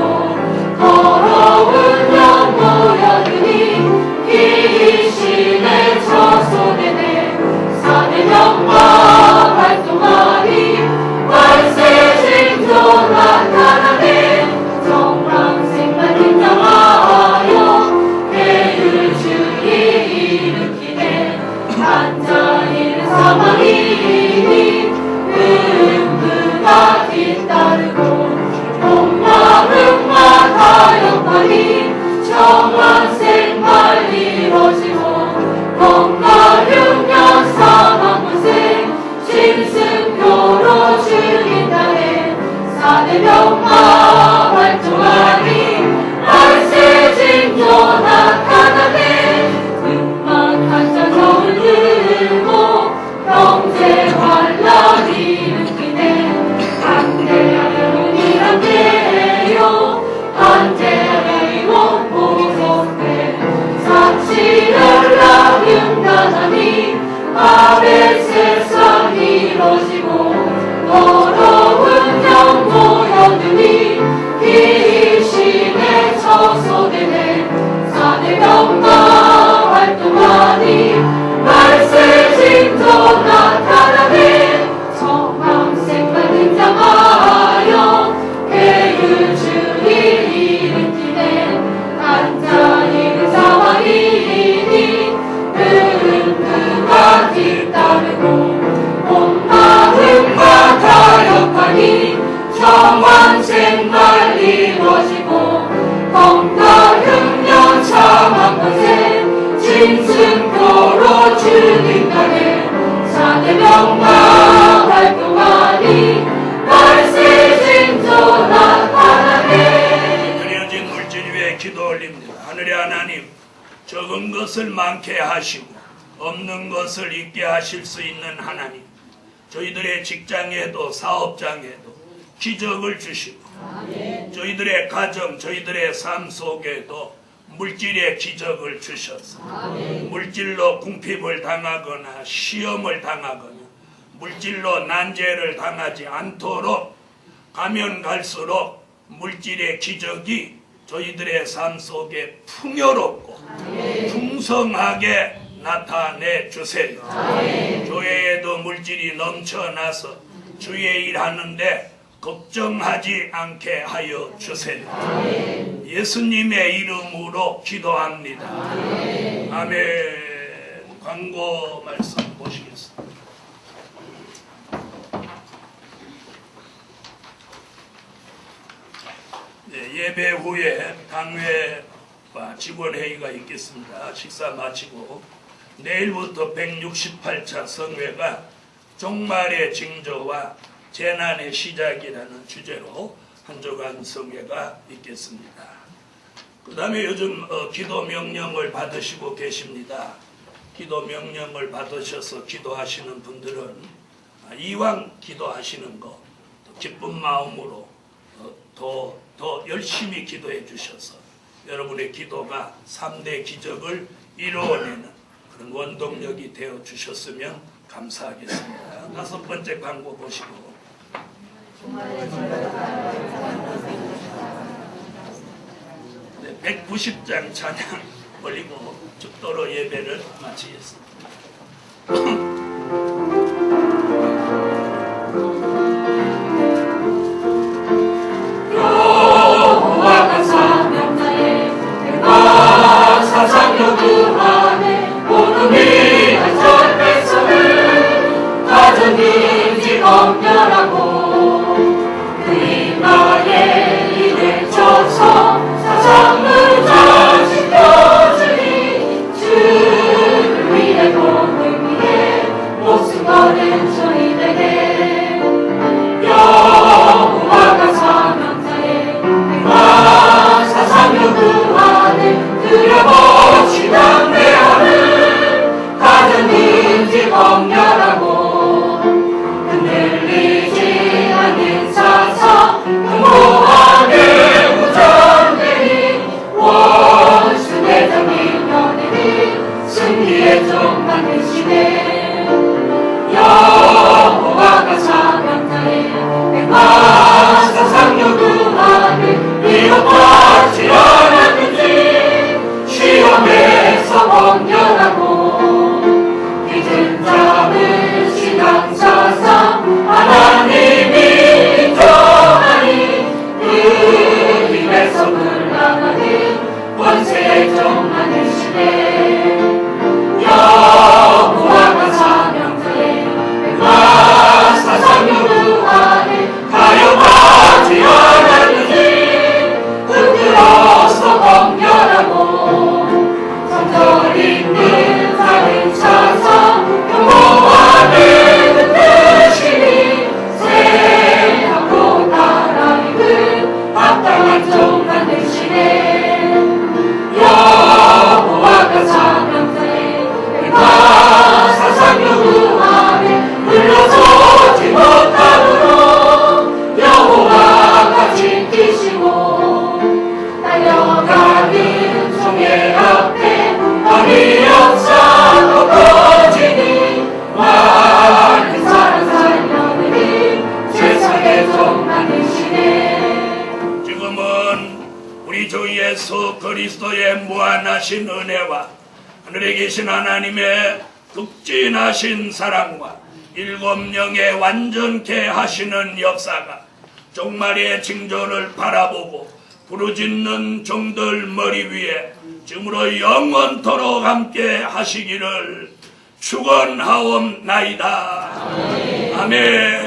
더러운 영 모여드니 귀신의 처소되네 사대명마 활동하니 말세 징조 나타나네 정황생만 인정하여 계율주의 일으키네 한자일 사망이니 음부가 뒤따르고 공마음마 타협하니 정황생말 이루어지고 공마육년 사망문생 짐승표로 죽인다네 사대명마 활동하니 말세 징조 나타나네 음악한 자 저울 들고 경제 환란 일으키네 한대하는 이 한대요 한대하는 원보석대 사치 연락 융단하니 아벨 세상 이루어지고 더러운 영 모여드니 귀신의 처소되네 사대명마 활동하니 말세 징조 나타나네 성황생만 등장하여 계율주의 일으키네 한자익은 사망이니 음부가 뒤따르고 온마음과 타협하니 정황생말 이루어지고 건강흉년 사망권세 짐승표로 죽인다네 사대명마 활동하니 말세 징조 나타나네 드려진 물질 위에 기도 올립니다. 하늘의 하나님, 적은 것을 많게 하시고 없는 것을 있게 하실 수 있는 하나님, 저희들의 직장에도 사업장에도 기적을 주시고 저희들의 가정, 저희들의 삶 속에도 물질의 기적을 주셔서 물질로 궁핍을 당하거나 시험을 당하거나 물질로 난제를 당하지 않도록 가면 갈수록 물질의 기적이 저희들의 삶 속에 풍요롭고 풍성하게 나타내 주세요. 교회에도 물질이 넘쳐나서 주의 일하는데 걱정하지 않게 하여 주세요. 예수님의 이름으로 기도합니다. 아멘. 광고 말씀 보시겠습니다. 네, 예배 후에 당회와 직원회의가 있겠습니다. 식사 마치고 내일부터 168차 성회가 종말의 징조와 재난의 시작이라는 주제로 한 주간 성회가 있겠습니다. 그 다음에 요즘 기도 명령을 받으시고 계십니다. 기도 명령을 받으셔서 기도하시는 분들은 이왕 기도하시는 거 기쁜 마음으로 더 열심히 기도해 주셔서 여러분의 기도가 3대 기적을 이루어내는 그런 원동력이 되어 주셨으면 감사하겠습니다. 5번째 광고 보시고 네, 190장 찬양 올리고 죽도록 예배를 마치겠습니다. 여호와가 사명자에 내가 사상력 그 안에 모든 위한 절백성을 가졌는지 검열하고 그의 나의 일에 져서 사상을 자식겨주니 주를 위해 돈을 위해 목숨 거는 저희에게 여호와가 사명자에 내가 사상력 그 안에 들여보지 않내 안을 가졌는지 검열하고 흔들리지 않는 사상 평범하게 우전되니 원수 대적인 연애니 승리의 종 만드시네 여호와가 사명자에 내가 사상력 그 안에 위협받지 않았는지 시험에서 범결하고 믿은 자는 신앙사상 하나님이 인정하니 그 힘에서 물러가는 권세의 종 만드시네 여호와가 사명자에 내가 사상력 그 안에 가여하지 않았는지 흔들어서 범결하고 성전 있는 다른 사상 평범하게 흔드시니 새하고 따라입은 합당한 종 만드시네 여호와가 사명자에 내가 사상력 그 안에 물러서지 못하도록 여호와가 지키시고 달려가는 종의 앞에 머리 역사도 커지니 많은 사람 살려내니 세상의 종 만드시네 지금은 우리 주 예수 그리스도의 무한하신 은혜와 하늘에 계신 하나님의 극진하신 사랑과 7영의 완전케 하시는 역사가 종말의 징조를 바라보고 부르짖는 종들 머리 위에 지금으로 영원토록 함께 하시기를 축원하옵나이다. 아멘.